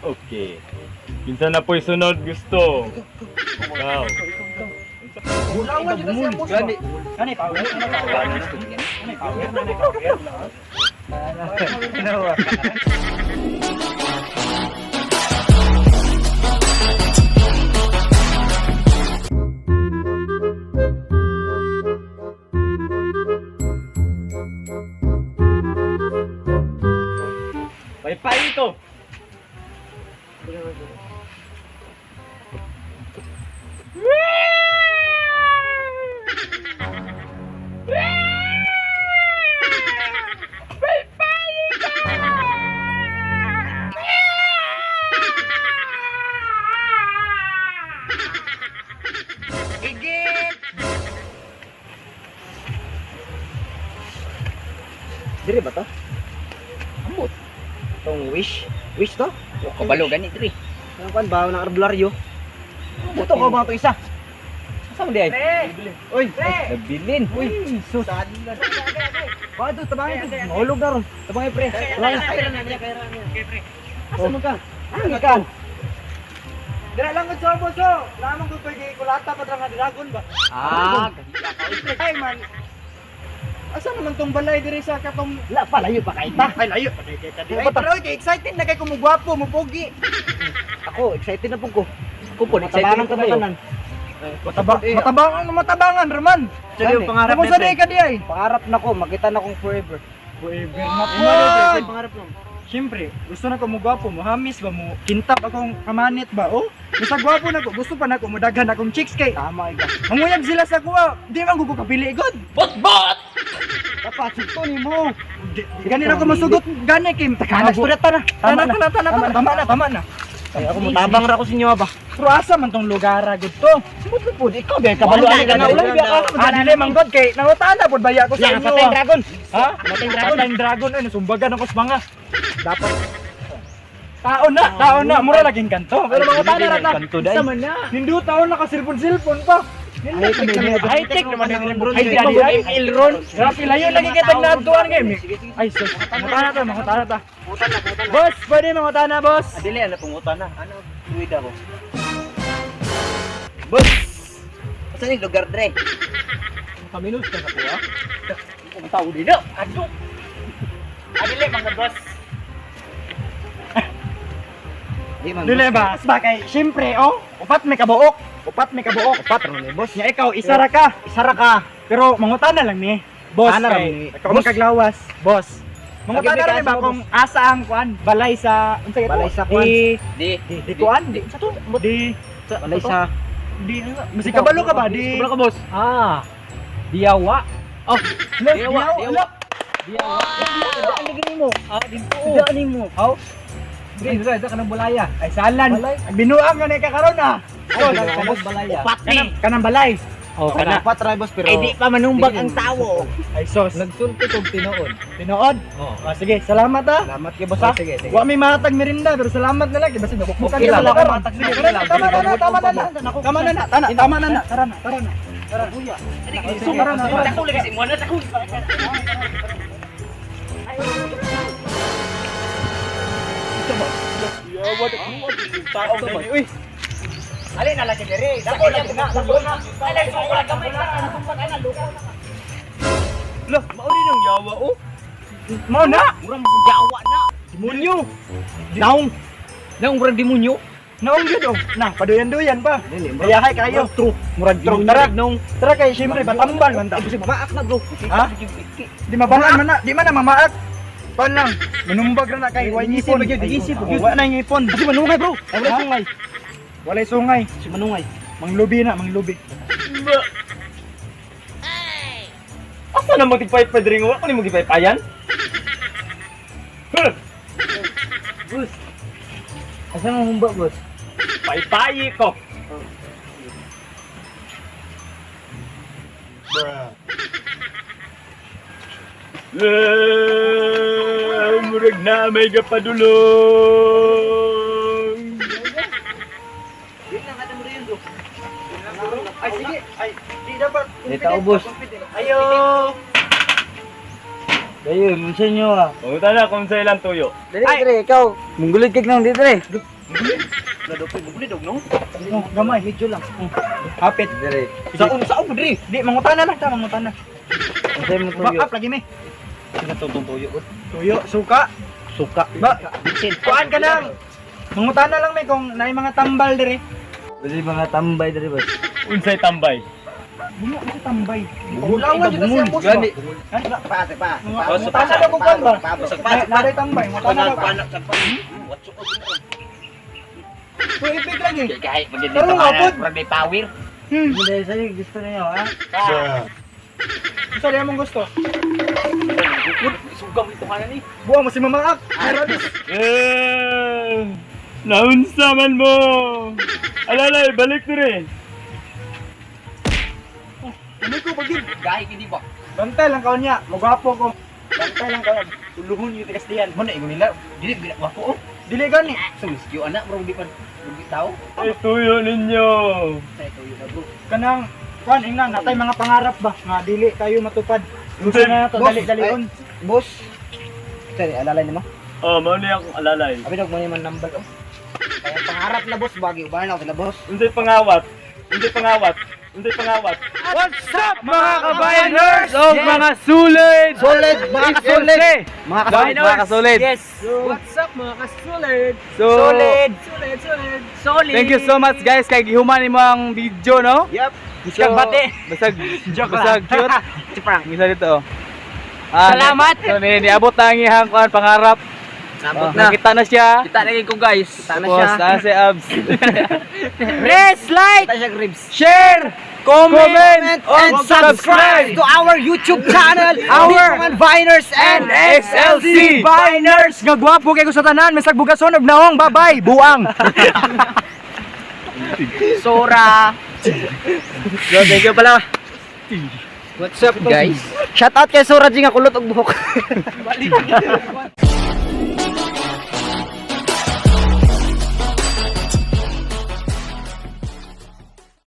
Okay. Kinsa na po'y sunod gusto? Ikaw. Bulangan juga siya boss. Gani. Gani power. Pay-pay ito. Diri ba to? Amot. Tong wish to? Kabalo gani diri. Ang kan ba ng arbularyo? Ito ko mga to isa. Asa man di ay? Oy, Nabilin. uy, sus. Ba to tabangin to. Mahulog na ron. Tabangin pre. Asa mo ka? Ano ka? Dira lang ko sa boso. Lamang ko pwede kulata pa nga dragon ba? Ah, Ay man. Asa naman tong balay diri sa katong la palayo pa kay ta. ay layo pa kay diri. Ay pero kay excited na kay ko mo gwapo, mo pogi. Ako excited na pug ko. Ko po excited Matabangan ka ka ba? matabangan raman. Sige, yung pangarap Mo sa day ka di ay. Pangarap na ko makita na kong forever. Forever na po. Pangarap mo. Siyempre, gusto na ko mo gwapo, mo hamis ba mo kintap akong kamanit ba? Oh, basta gwapo na ko, gusto pa na ko mo daghan akong chicks kay. Tama ika. Manguyab sila sa kuha. Di man ko kapili god. Bot! Dapat sugto ni mo. Gani na ko masugot gani kim. Kanas tulat ta na. Tama na. Ay ako mutabang ra ko sa inyo ba. Pero asa man tong lugar gud to? Sumot po ikaw ba kabaluan ka na Ulay biya ka. Dili man god kay nangutana pod baya ko sa Yang inyo. patay dragon. Ha? Patay dragon. Patay dragon ay nasumbagan ako sa mga. Dapat taon na, mura laging kanto. Pero mga tana ra ta. Kanto dai. Sama na. Nindo taon na ka cellphone pa. High-tech naman yung bro. Ay dali ay Elron. Grabe layo lagi kita nagtuan game. Ay sus. Mga ta. Boss, pwede mga tana, boss. Dili ana pungutan na. Ano duwida ko? Boss. Asa ni lugar dre? Kaminus ka sa kuha. Kung tao dito. Adto. Adili mga boss. Dili ba? Bakay, syempre, oh. Upat may kabuok. Upat ron ni boss. Nya ikaw isa ra ka. Pero mangutana lang ni. Boss, Ana ra kay ni. ikaw magkaglawas, boss. Mangutana ra ni ba Boss. kung asa ang kuan? Balay sa unsa ito? Balay sa kuan. Di kuan, di sa to. Di Balay sa di masi kabalo ka ba? Di kabalo ka boss. Ah. Diyawa. Oh, Diyawa. Diyawa. Ano gini mo? Ah, dito. Ano mo? Aw. Di ra ka nang balaya. Ay salan. Binuang nga ni kakaron ah. Kanang balaya. Kanang balay. Oh, kana. Dapat ra boss pero Ay di pa manumbag ang tawo. ay sos. Nagsulti kog tinuod. Tinood? Oh. Sige, salamat ah. Salamat kay boss ha. Sige. Wa may matag merinda pero salamat na lang basta nabukbukan Okay ka lang, sa lugar. matag Sige, na lang. tama na. Tama na. Tara na. Tara. Sige, tara na. Takuli kasi mo na takuli. Tao gani. Uy, Alin na lang si Dere. Dako lang na. Alay suka gamay ka na tumbag ana luko. Lah, mauli nang yawa oh. mao na. Murang jawa na. Demonyo. Naong Nang murang demonyo. naong gyud oh. Na, paduyan-duyan pa. Kayahay kayo. Murag True. Tara kay syempre batambal man ta. Kasi mamaak na bro. Ha? Di mabalaan man na, di man na mamaak. Pan lang, manumbag ra na kay way ngipon. Isip, Wa na ngipon. Kasi manungay bro. Ay, walay sungay. Walay sungay. Si manungay. Manglubi na, manglubi. Asa na mo tigpayt pa diri nga? Ako ni mo gipaypayan? Boss. Asa mo humba boss? Paypayi ko. Murag na may gapadulong. Di na kada mo rin bro. Ay sige, ay di dapat. Dito ubos. Ayo. Dayo, minsan nyo ah. Pumunta na kung sa ilang tuyo. Dali, Dre, ikaw. Munggulit kag nang dito, Dre. Ladopin mo ni dog no. Oh, gamay. Medyo lang. Hapit. Dire. Sa mo diri. Di, mangutana lang ta, mangutana. Unsay mo Back tuyo? up lagi me. Natutong tuyo. Tuyo, suka. Suka. Ba, kuan ka lang. Mangutana lang me kung naay mga tambal dire. Dili mga tambay dire boss. Unsay tambay? Bungo kasi tambay. Bulawan jud kasi ang boss. Gani. Pa. Mangutana daw kung kuan ba? Naday tambay, mangutana daw ka. What's up? Tuipig lagi. Kahit magiging Pero mapod. Parang may power. Hindi sa gusto niyo ha. Gusto niya mong gusto. Sugam ito ka na ni. Buwa mo si Mama Ak. Aradis. Naunsa man mo! Alalay, balik dire! Ano ko pagin? Kahit hindi ba? Bantay lang kaon niya. Magwapo ko. Bantay lang kaon. Tuluhon yung tigas diyan. Mana ingon nila? Dili bila wako. Dili gani. Sumisyo anak bro di pa di tao. Ay, tuyo ninyo! Say tuyo na bro. Kanang kuan ingnan natay mga pangarap ba nga dili kayo matupad. Gusto na to dali-dalion. Boss. Sorry, alalay nimo. Oh, mauli akong alalay. Abi dog mo man number oh. Kaya pangarap na boss bagi ubahan ako sila boss. Unsay pangawat? Unsay pangawat? Unsay pangawat? What's up mga kabayaners? O mga sulid! Solid, mga kasolid. Mga Mga kasulid. Yes. What's up mga kasulid? So, Solid. Solid. thank you so much guys kay gihuman nimo ang video no. Yep. So, Kag bate. Basag Joke basag lang. cute. Chiprang. Misa dito. Salamat. So, niabot na ang iyang kuan pangarap. Sabot Nakita na siya. Kita lagi ko guys. Kita na Tapos, siya. na si Abs. Press like, Kita siya ribs. share, comment, and subscribe to our YouTube channel, Our Bitcoin Viners and XLC Biners. Nga gwapo kay ko sa tanan, misag bugason og naong babay, buang. Sora. So, thank you pala. What's up guys? Shout out kay Sora G nga kulot og buhok.